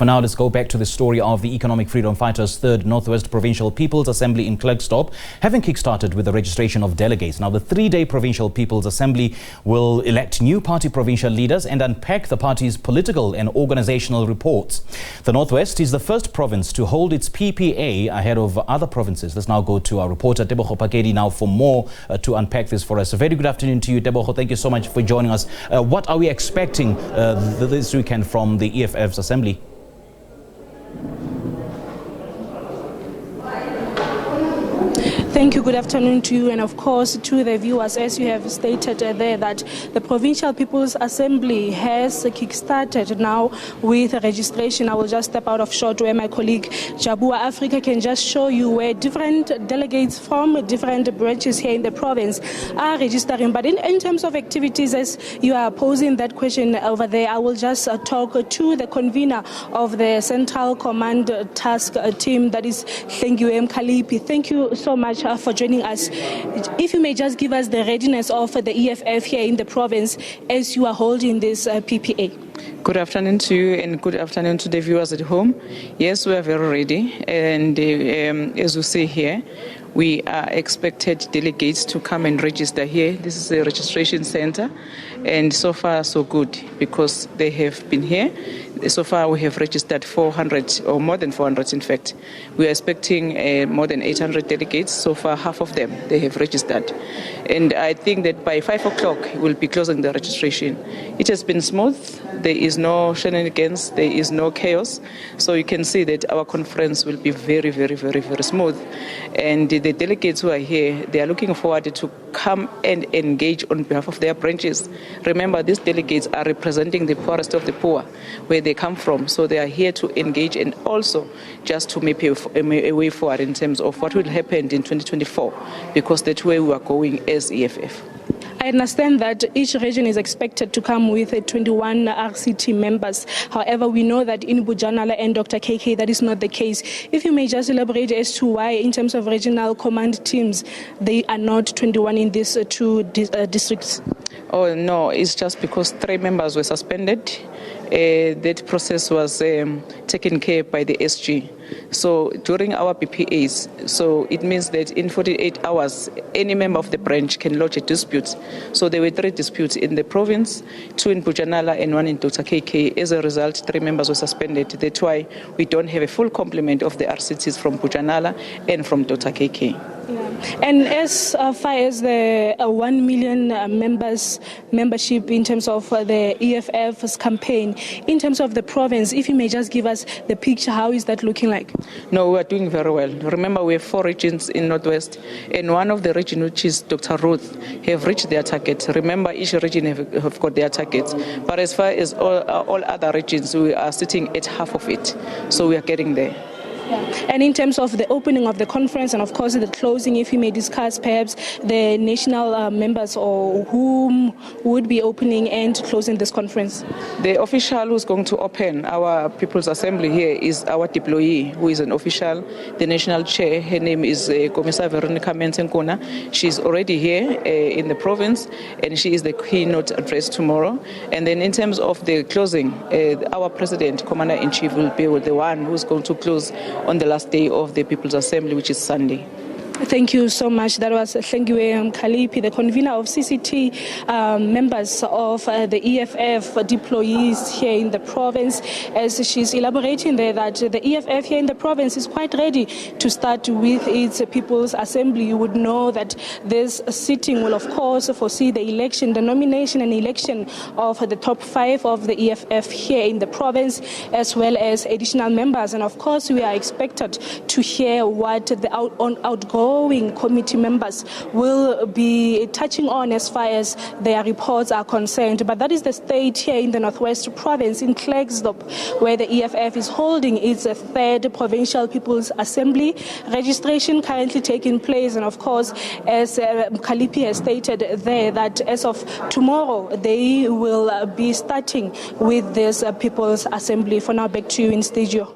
for now, let's go back to the story of the Economic Freedom Fighters' 3rd Northwest Provincial People's Assembly in Klerksdorp, having kickstarted with the registration of delegates. Now, the 3-day Provincial People's Assembly will elect new party provincial leaders and unpack the party's political and organizational reports. The Northwest is the first province to hold its PPA ahead of other provinces. Let's now go to our reporter, Tebogo Phakedi, now for more to unpack this for us. A very good afternoon to you, Tebogo. Thank you so much for joining us. What are we expecting this weekend from the EFF's assembly? Thank you. Good afternoon to you, and of course to the viewers. As you have stated there, that the Provincial People's Assembly has kickstarted now with registration. I will just step out of shot where my colleague Jabua Africa can just show you where different delegates from different branches here in the province are registering. But in terms of activities, as you are posing that question over there, I will just talk to the convener of the Central Command Task Team, that is Hlengiwe Mkhaliphi. Thank you so much for joining us. If you may just give us the readiness of the EFF here in the province as you are holding this PPA. Good afternoon to you and good afternoon to the viewers at home. Yes, we are very ready, and as you see here, we are expected delegates to come and register here. This is a registration center, and so far so good because they have been here. So far we have registered 400 or more than 400 in fact. We are expecting more than 800 delegates. So far half of them they have registered, and I think that by 5 o'clock we'll be closing the registration. It has been smooth. There is no shenanigans, there is no chaos, so you can see that our conference will be very, very, very, very smooth. And the delegates who are here, they are looking forward to come and engage on behalf of their branches. Remember, these delegates are representing the poorest of the poor, where they come from, so they are here to engage and also just to make a way forward in terms of what will happen in 2024, because that's where we are going as EFF. I understand that each region is expected to come with 21 RCT members. However, we know that in Bujanala and Dr. KK, that is not the case. If you may just elaborate as to why, in terms of regional command teams, they are not 21 in these two districts. Oh, no, it's just because 3 members were suspended. That process was taken care by the SG. So during our PPAs, so it means that in 48 hours, any member of the branch can lodge a dispute. So there were 3 disputes in the province, 2 in Bujanala and 1 in Dr. KK. As a result, 3 members were suspended. That's why we don't have a full complement of the RCTs from Bujanala and from Dr. KK. Yeah. And as far as the 1 million membership in terms of the EFF's campaign, in terms of the province, if you may just give us the picture, how is that looking like? No, we are doing very well. Remember, we have 4 regions in Northwest, and one of the regions, which is Dr. Ruth, have reached their target. Remember, each region have got their targets. But as far as all other regions, we are sitting at half of it. So we are getting there. And in terms of the opening of the conference and of course the closing, if you may discuss perhaps the national members or whom would be opening and closing this conference. The official who's going to open our People's Assembly here is our deployee, who is an official, the national chair. Her name is Commissar Veronica Mensenkona. She's already here in the province, and she is the keynote address tomorrow. And then in terms of the closing, our President, Commander-in-Chief, will be the one who's going to close on the last day of the People's Assembly, which is Sunday. Thank you so much. That was Hlengiwe Mkhaliphi, the convener of CCT, members of the EFF deployees here in the province, as she's elaborating there that the EFF here in the province is quite ready to start with its People's Assembly. You would know that this sitting will, of course, foresee the election, the nomination and election of the top 5 of the EFF here in the province, as well as additional members. And of course, we are expected to hear what the outgoing committee members will be touching on as far as their reports are concerned. But that is the state here in the Northwest Province, in Klerksdorp, where the EFF is holding its 3rd Provincial People's Assembly. Registration currently taking place, and of course, as Mkhaliphi has stated there, that as of tomorrow they will be starting with this People's Assembly. For now, back to you in studio.